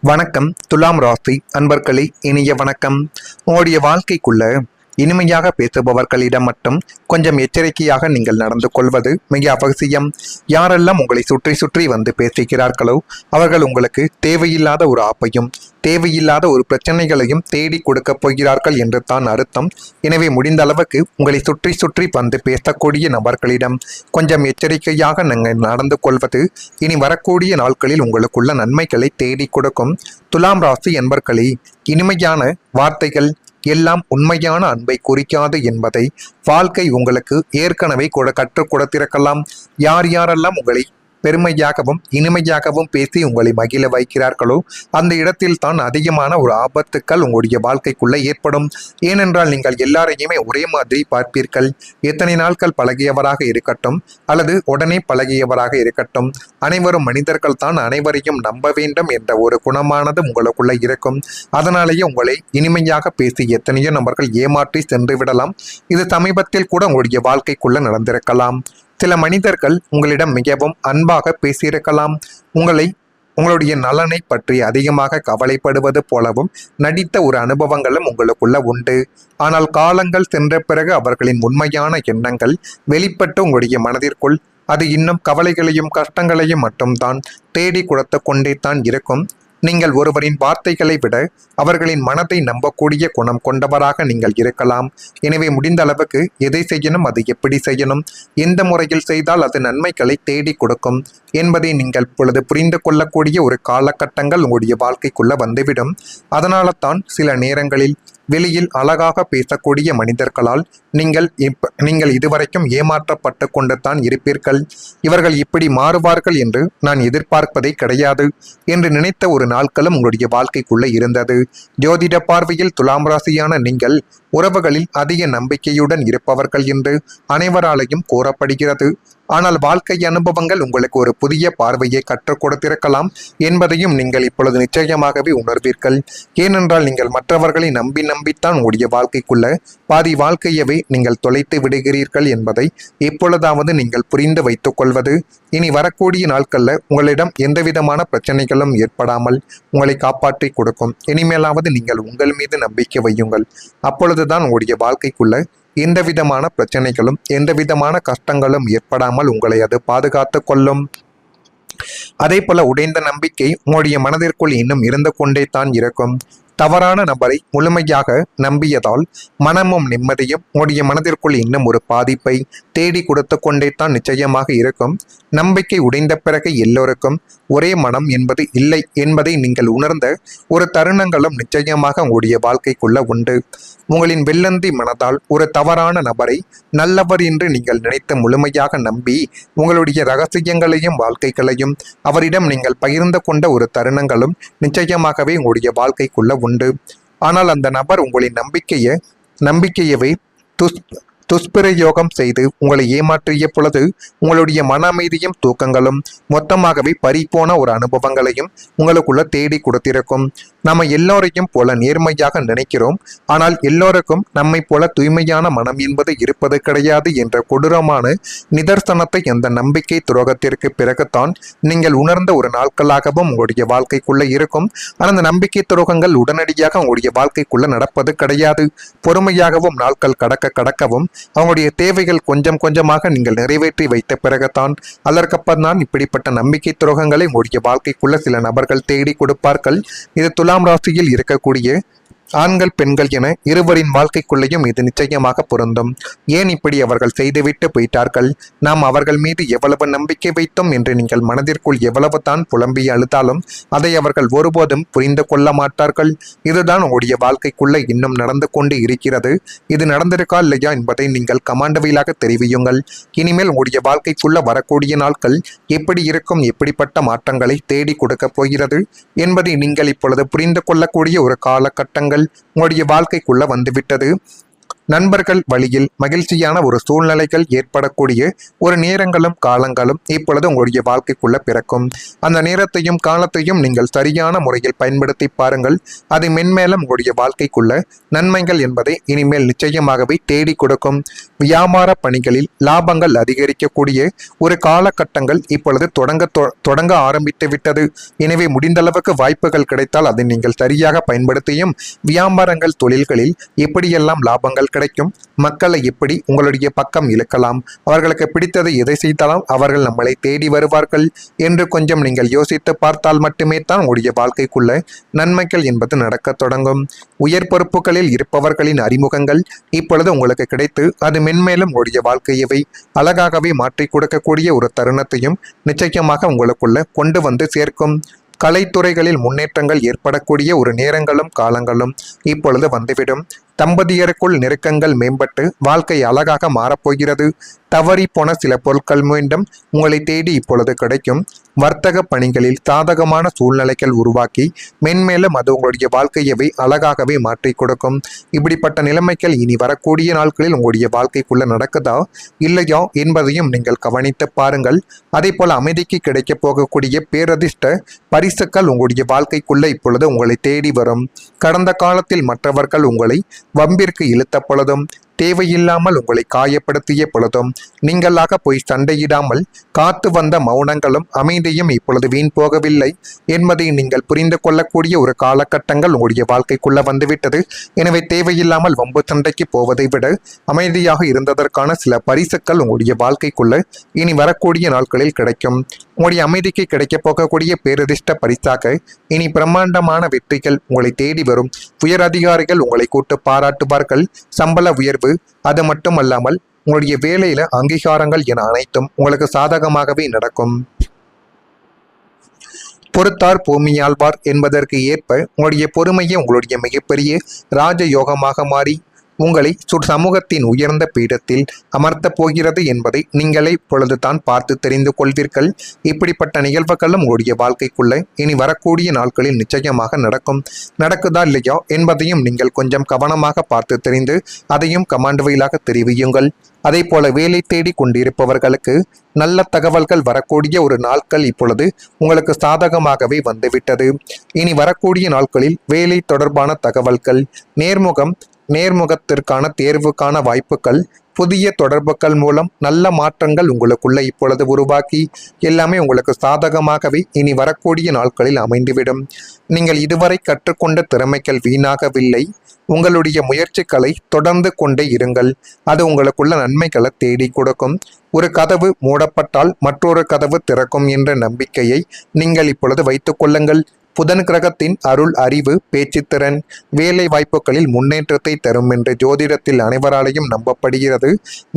வணக்கம் துலாம் ராசி அன்பர்களே, இனிய வணக்கம். உங்களுடைய வாழ்க்கைக்குள்ள இனிமையாக பேசுபவர்களிடம் மட்டும் கொஞ்சம் எச்சரிக்கையாக நீங்கள் நடந்து கொள்வது மிக அவசியம். யாரெல்லாம் உங்களை சுற்றி சுற்றி வந்து பேசுகிறார்களோ அவர்கள் உங்களுக்கு தேவையில்லாத ஒரு ஆப்பையும் தேவையில்லாத ஒரு பிரச்சனைகளையும் தேடி கொடுக்க போகிறார்கள் என்று தான் அர்த்தம். எனவே முடிந்த அளவுக்கு உங்களை சுற்றி சுற்றி வந்து பேசக்கூடிய நபர்களிடம் கொஞ்சம் எச்சரிக்கையாக நீங்கள் நடந்து கொள்வது இனி வரக்கூடிய நாட்களில் உங்களுக்குள்ள நன்மைகளை தேடி கொடுக்கும். துலாம் ராசி என்பர்களே, இனிமையான வார்த்தைகள் எல்லாம் உண்மையான அன்பை குறிக்காது என்பதை வாழ்க்கை உங்களுக்கு ஏற்கனவே கற்றுக் கொடுத்திருக்கலாம். யார் யாரெல்லாம் உங்களை பெருமையாகவும் இனிமையாகவும் பேசி உங்களை மகிழ வைக்கிறார்களோ அந்த இடத்தில் தான் அதிகமான ஒரு ஆபத்துக்கள் உங்களுடைய வாழ்க்கைக்குள்ள ஏற்படும். ஏனென்றால் நீங்கள் எல்லாரையுமே ஒரே மாதிரி பார்ப்பீர்கள். எத்தனை நாட்கள் பழகியவராக இருக்கட்டும் அல்லது உடனே பழகியவராக இருக்கட்டும், அனைவரும் மனிதர்கள் தான், அனைவரையும் நம்ப வேண்டும் என்ற ஒரு குணமானது உங்களுக்குள்ள இருக்கும். அதனாலேயே உங்களை இனிமையாக பேசி எத்தனையோ நபர்கள் ஏமாற்றி சென்று விடலாம். இது சமீபத்தில் கூட உங்களுடைய வாழ்க்கைக்குள்ள நடந்திருக்கலாம். சில மனிதர்கள் உங்களிடம் மிகவும் அன்பாக பேசியிருக்கலாம். உங்களுடைய நலனை பற்றி அதிகமாக கவலைப்படுவது போலவும் நடித்த ஒரு அனுபவங்களும் உங்களுக்குள்ள உண்டு. ஆனால் காலங்கள் சென்ற பிறகு அவர்களின் உண்மையான எண்ணங்கள் வெளிப்பட்டு உங்களுடைய மனதிற்குள் அது இன்னும் கவலைகளையும் கஷ்டங்களையும் மட்டும்தான் தேடி கொடுத்து கொண்டே தான் இருக்கும். நீங்கள் ஒருவரின் வார்த்தைகளை விட அவர்களின் மனதை நம்பக்கூடிய குணம் கொண்டவராக நீங்கள் இருக்கலாம். எனவே முடிந்த அளவுக்கு எதை செய்யணும், அது எப்படி செய்யணும், எந்த முறையில் செய்தால் அது நன்மைகளை தேடி கொடுக்கும் என்பதை நீங்கள் இப்பொழுது புரிந்து கொள்ளக்கூடிய ஒரு காலகட்டங்கள் உங்களுடைய வாழ்க்கைக்குள்ள வந்துவிடும். அதனால தான் சில நேரங்களில் வெளியில் அழகாக பேசக்கூடிய மனிதர்களால் நீங்கள் இதுவரைக்கும் ஏமாற்றப்பட்டு கொண்டு தான் இருப்பீர்கள். இவர்கள் இப்படி மாறுவார்கள் என்று நான் எதிர்பார்ப்பதே கிடையாது என்று நினைத்த ஒரு நாட்களும் உங்களுடைய வாழ்க்கைக்குள்ள இருந்தது. ஜோதிட பார்வையில் துலாம் ராசியான நீங்கள் உறவுகளில் அதிக நம்பிக்கையுடன் இருப்பவர்கள் என்று அனைவராலையும் கூறப்படுகிறது. ஆனால் வாழ்க்கை அனுபவங்கள் உங்களுக்கு ஒரு புதிய பார்வையை கற்றுக் கொடுத்திருக்கலாம் என்பதையும் நீங்கள் இப்பொழுது நிச்சயமாகவே உணர்வீர்கள். ஏனென்றால் நீங்கள் மற்றவர்களை நம்பித்தான் உங்களுடைய வாழ்க்கைக்குள்ள பாதி வாழ்க்கையவே நீங்கள் தொலைத்து விடுகிறீர்கள் என்பதை இப்பொழுதாவது நீங்கள் புரிந்து வைத்துக் கொள்வது இனி வரக்கூடிய நாட்களில் உங்களிடம் எந்தவிதமான பிரச்சனைகளும் ஏற்படாமல் உங்களை காப்பாற்றி கொடுக்கும். இனிமேலாவது நீங்கள் உங்கள் மீது நம்பிக்கை வையுங்கள். அப்பொழுதுதான் உங்களுடைய வாழ்க்கைக்குள்ள எந்த விதமான பிரச்சனைகளும் எந்த விதமான கஷ்டங்களும் ஏற்படாமல் உங்களை அது பாதுகாத்து கொள்ளும். அதே போல உடைந்த நம்பிக்கை உங்களுடைய மனதிற்குள் இன்னும் இருந்து கொண்டே தான் இருக்கும். தவறான நபரை முழுமையாக நம்பியதால் மனமும் நிம்மதியும் உங்களுடைய மனதிற்குள் இன்னும் ஒரு பாதிப்பை தேடி கொடுத்து கொண்டே தான் நிச்சயமாக இருக்கும். நம்பிக்கை உடைந்த பிறகு எல்லோருக்கும் ஒரே மனம் என்பது இல்லை என்பதை நீங்கள் உணர்ந்த ஒரு தருணங்களும் நிச்சயமாக உங்களுடைய வாழ்க்கைக்குள்ள உண்டு. உங்களின் வெள்ளந்தி மனதால் ஒரு தவறான நபரை நல்லவர் என்று நீங்கள் நினைத்து முழுமையாக நம்பி உங்களுடைய ரகசியங்களையும் வாழ்க்கைகளையும் அவரிடம் நீங்கள் பகிர்ந்து கொண்ட ஒரு தருணங்களும் நிச்சயமாகவே உங்களுடைய வாழ்க்கைக்குள்ள உண்டு. ஆனால் அந்த நபர் உங்களின் நம்பிக்கையவே துஷ்பிரயோகம் செய்து உங்களை ஏமாற்றிய பொழுது உங்களுடைய மன அமைதியும் தூக்கங்களும் மொத்தமாகவே பறிப்போன ஒரு அனுபவங்களையும் உங்களுக்குள்ள தேடி கொடுத்திருக்கும். நம்ம எல்லோரையும் போல நேர்மையாக நினைக்கிறோம், ஆனால் எல்லோருக்கும் நம்மை போல தூய்மையான மனம் என்பது இருப்பது கிடையாது என்ற கொடூரமான நிதர்சனத்தை அந்த நம்பிக்கை துரோகத்திற்கு பிறகுதான் நீங்கள் உணர்ந்த ஒரு நாட்களாகவும் உங்களுடைய வாழ்க்கைக்குள்ள இருக்கும். ஆனால் அந்த நம்பிக்கை துரோகங்கள் உடனடியாக உங்களுடைய வாழ்க்கைக்குள்ள நடப்பது கிடையாது. பொறுமையாகவும் நாட்கள் கடக்கவும் அவங்களுடைய தேவைகள் கொஞ்சம் கொஞ்சமாக நீங்கள் நிறைவேற்றி வைத்த பிறகுதான் அதற்கப்புறம் தான் இப்படிப்பட்ட நம்பிக்கை துரோகங்களை உங்களுடைய வாழ்க்கைக்குள்ள சில நபர்கள் தேடி கொடுப்பார்கள். இது துலாம் ராசியில் இருக்கக்கூடிய ஆண்கள் பெண்கள் என இருவரின் வாழ்க்கைக்குள்ளேயும் இது நிச்சயமாக பொருந்தும். ஏன் இப்படி அவர்கள் செய்துவிட்டு போயிட்டார்கள், நாம் அவர்கள் மீது எவ்வளவு நம்பிக்கை வைத்தோம் என்று நீங்கள் மனதிற்குள் எவ்வளவு தான் புலம்பி அழுதாலும் அதை அவர்கள் ஒருபோதும் புரிந்து கொள்ள மாட்டார்கள். இதுதான் உங்களுடைய வாழ்க்கைக்குள்ள இன்னும் நடந்து கொண்டு இருக்கிறது. இது நடந்திருக்கா இல்லையா என்பதை நீங்கள் கமாண்டவிலாக தெரிவியுங்கள். இனிமேல் உங்களுடைய வாழ்க்கைக்குள்ள வரக்கூடிய நாட்கள் எப்படி இருக்கும், எப்படிப்பட்ட மாற்றங்களை தேடி கொடுக்க போகிறது என்பதை நீங்கள் இப்பொழுது புரிந்து கொள்ளக்கூடிய ஒரு காலகட்டங்கள் உங்களுடைய வாழ்க்கைக்குள்ள வந்துவிட்டது. நண்பர்கள் வழியில் மகிழ்ச்சியான ஒரு சூழ்நிலைகள் ஏற்படக்கூடிய ஒரு நேரங்களும் காலங்களும் இப்பொழுது உங்களுடைய வாழ்க்கைக்குள்ள பிறக்கும். அந்த நேரத்தையும் காலத்தையும் நீங்கள் சரியான முறையில் பயன்படுத்தி பாருங்கள். அது மென்மேலும் உங்களுடைய வாழ்க்கைக்குள்ள நன்மைகள் என்பதை இனிமேல் நிச்சயமாகவே தேடி கொடுக்கும். வியாபார பணிகளில் லாபங்கள் அதிகரிக்கக்கூடிய ஒரு காலகட்டங்கள் இப்பொழுது தொடங்க ஆரம்பித்து விட்டது. எனவே முடிந்த அளவுக்கு வாய்ப்புகள் கிடைத்தால் அதை நீங்கள் சரியாக பயன்படுத்தியும் வியாபாரங்கள் தொழில்களில் எப்படியெல்லாம் லாபங்கள் கிடைக்கும், மக்களை எப்படி உங்களுடைய பக்கம் இழுக்கலாம், அவர்களுக்கு பிடித்ததை எதை செய்தாலும் அவர்கள் நம்மளை தேடி வருவார்கள் என்று கொஞ்சம் நீங்கள் யோசித்து பார்த்தால் மட்டுமே தான் உங்களுடைய வாழ்க்கைக்குள்ள நன்மைகள் என்பது நடக்க தொடங்கும். உயர் பொறுப்புகளில் இருப்பவர்களின் அறிமுகங்கள் இப்பொழுது உங்களுக்கு கிடைத்து அது மென்மேலும் உங்களுடைய வாழ்க்கையவை அழகாகவே மாற்றி கொடுக்கக்கூடிய ஒரு தருணத்தையும் நிச்சயமாக உங்களுக்குள்ள கொண்டு வந்து சேர்க்கும். கலைத்துறைகளில் முன்னேற்றங்கள் ஏற்படக்கூடிய ஒரு நேரங்களும் காலங்களும் இப்பொழுது வந்துவிடும். தம்பதியருக்குள் நெருக்கங்கள் மேம்பட்டு வாழ்க்கை அழகாக மாறப்போகிறது. தவறி போன சில பொருட்கள் மீண்டும் உங்களை தேடி இப்பொழுது கிடைக்கும். வர்த்தக பணிகளில் சாதகமான சூழ்நிலைகள் உருவாக்கி மென்மேலும் அது உங்களுடைய வாழ்க்கையவை அழகாகவே மாற்றி கொடுக்கும். இப்படிப்பட்ட நிலைமைகள் இனி வரக்கூடிய நாட்களில் உங்களுடைய வாழ்க்கைக்குள்ள நடக்குதா இல்லையா என்பதையும் நீங்கள் கவனித்து பாருங்கள். அதே போல அமைதிக்கு கிடைக்க போகக்கூடிய பேரதிர்ஷ்ட பரிசுகள் உங்களுடைய வாழ்க்கைக்குள்ள இப்பொழுது உங்களை தேடி வரும். கடந்த காலத்தில் மற்றவர்கள் உங்களை வம்பிற்கு இழுத்த பொழுதும் தேவையில்லாமல் உங்களை காயப்படுத்திய பொழுதும் நீங்களாக போய் சண்டையிடாமல் காத்து வந்த மௌனங்களும் அமைதியும் இப்பொழுது வீண் போகவில்லை என்பதை நீங்கள் புரிந்து கொள்ளக்கூடிய ஒரு காலகட்டங்கள் உங்களுடைய வாழ்க்கைக்குள்ள வந்துவிட்டது. எனவே தேவையில்லாமல் வம்பு சண்டைக்கு போவதை விட அமைதியாக இருந்ததற்கான சில பரிசுகள் உங்களுடைய வாழ்க்கைக்குள்ள இனி வரக்கூடிய நாட்களில் கிடைக்கும். உங்களுடைய அமைதிக்கு கிடைக்க போகக்கூடிய பேரதிர்ஷ்ட பரிசாக இனி பிரம்மாண்டமான வெற்றிகள் உங்களை தேடி வரும். உயர் அதிகாரிகள் உங்களை கூட்டு பாராட்டுவார்கள். சம்பள உயர்வு, அது மட்டுமல்லாமல் உங்களுடைய வேலையில அங்கீகாரங்கள் என அனைத்தும் உங்களுக்கு சாதகமாகவே நடக்கும். பொறுத்தார் பூமியாழ்வார் என்பதற்கு ஏற்ப உங்களுடைய பொறுமையை உங்களுடைய மிகப்பெரிய ராஜயோகமாக மாறி உங்களை சமூகத்தின் உயர்ந்த பீடத்தில் அமர்த்த போகிறது என்பதை நீங்களே பொழுதுதான் பார்த்து தெரிந்து கொள்வீர்கள். இப்படிப்பட்ட நிகழ்வுகளும் உங்களுடைய வாழ்க்கைக்குள்ள இனி வரக்கூடிய நாட்களில் நிச்சயமாக நடக்குதா இல்லையா என்பதையும் நீங்கள் கொஞ்சம் கவனமாக பார்த்து தெரிந்து அதையும் கமாண்ட் வாயிலாக தெரிவியுங்கள். அதே போல வேலை தேடி கொண்டிருப்பவர்களுக்கு நல்ல தகவல்கள் வரக்கூடிய ஒரு நாட்கள் இப்பொழுது உங்களுக்கு சாதகமாகவே வந்துவிட்டது. இனி வரக்கூடிய நாட்களில் வேலை தொடர்பான தகவல்கள், நேர்முகத்திற்கான தேர்வுக்கான வாய்ப்புகள், புதிய தொடர்புகள் மூலம் நல்ல மாற்றங்கள் உங்களுக்குள்ள இப்பொழுது உருவாக்கி எல்லாமே உங்களுக்கு சாதகமாகவே இனி வரக்கூடிய நாட்களில் அமைந்துவிடும். நீங்கள் இதுவரை கற்றுக்கொண்ட திறமைகள் வீணாகவில்லை. உங்களுடைய முயற்சிகளை தொடர்ந்து கொண்டே இருங்கள். அது உங்களுக்குள்ள நன்மைகளை தேடி கொடுக்கும். ஒரு கதவு மூடப்பட்டால் மற்றொரு கதவு திறக்கும் என்ற நம்பிக்கையை நீங்கள் இப்பொழுது வைத்துக் கொள்ளுங்கள். புதன் கிரகத்தின் அருள், அறிவு, பேச்சுத்திறன் வேலை வாய்ப்புகளில் முன்னேற்றத்தை தரும் என்று ஜோதிடத்தில் அனைவராலையும் நம்பப்படுகிறது.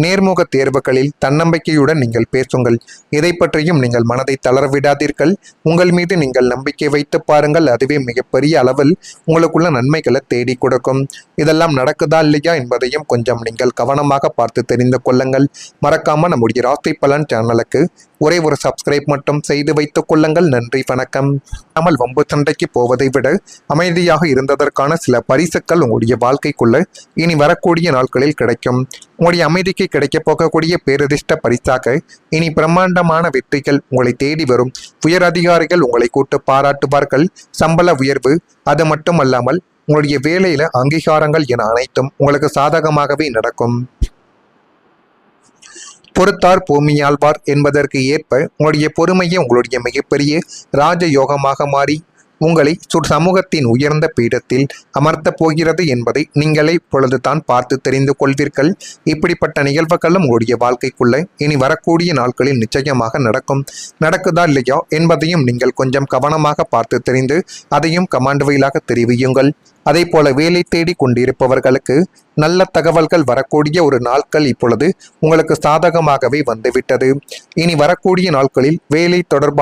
நேர்முக தேர்வுகளில் தன்னம்பிக்கையுடன் நீங்கள் பேசுங்கள். இதை பற்றியும் நீங்கள் மனதை தளரவிடாதீர்கள். உங்கள் மீது நீங்கள் நம்பிக்கை வைத்து பாருங்கள். அதுவே மிகப்பெரிய அளவில் உங்களுக்குள்ள நன்மைகளை தேடி கொடுக்கும். இதெல்லாம் நடக்குதா இல்லையா என்பதையும் கொஞ்சம் நீங்கள் கவனமாக பார்த்து தெரிந்து கொள்ளுங்கள். மறக்காம நம்முடைய ராசி பலன் சேனலுக்கு ஒரே ஒரு சப்ஸ்கிரைப் மட்டும் செய்து வைத்துக் கொள்ளுங்கள். நன்றி, வணக்கம். வம்பு சண்டைக்கு போவதை விட அமைதியாக இருந்ததற்கான சில பரிசுகள் உங்களுடைய வாழ்க்கைக்குள்ள இனி வரக்கூடிய நாட்களில் கிடைக்கும். உங்களுடைய அமைதிக்கு கிடைக்க போகக்கூடிய பேரதிர்ஷ்ட பரிசாக இனி பிரம்மாண்டமான வெற்றிகள் உங்களை தேடி வரும். உயர் அதிகாரிகள் உங்களை கூட்டு பாராட்டுவார்கள். சம்பள உயர்வு, அது மட்டுமல்லாமல் உங்களுடைய வேலையில அங்கீகாரங்கள் என அனைத்தும் உங்களுக்கு சாதகமாகவே நடக்கும். பொறுத்தார் பூமியாழ்வார் என்பதற்கு ஏற்ப உங்களுடைய பொறுமையை உங்களுடைய மிகப்பெரிய ராஜயோகமாக மாறி உங்களை சமூகத்தின் உயர்ந்த பீடத்தில் அமர்த்த போகிறது என்பதை நீங்களே பொழுதுதான் பார்த்து தெரிந்து கொள்வீர்கள். இப்படிப்பட்ட நிகழ்வுகளும் உங்களுடைய வாழ்க்கைக்குள்ள இனி வரக்கூடிய நாட்களில் நிச்சயமாக நடக்குதா இல்லையா என்பதையும் நீங்கள் கொஞ்சம் கவனமாக பார்த்து தெரிந்து அதையும் கமாண்ட் வாயிலாக தெரிவியுங்கள். அதே போல வேலை தேடி கொண்டிருப்பவர்களுக்கு நல்ல தகவல்கள் வரக்கூடிய ஒரு நாட்கள் இப்பொழுது உங்களுக்கு சாதகமாகவே வந்துவிட்டது. இனி வரக்கூடிய நாட்களில் வேலை தொடர்பான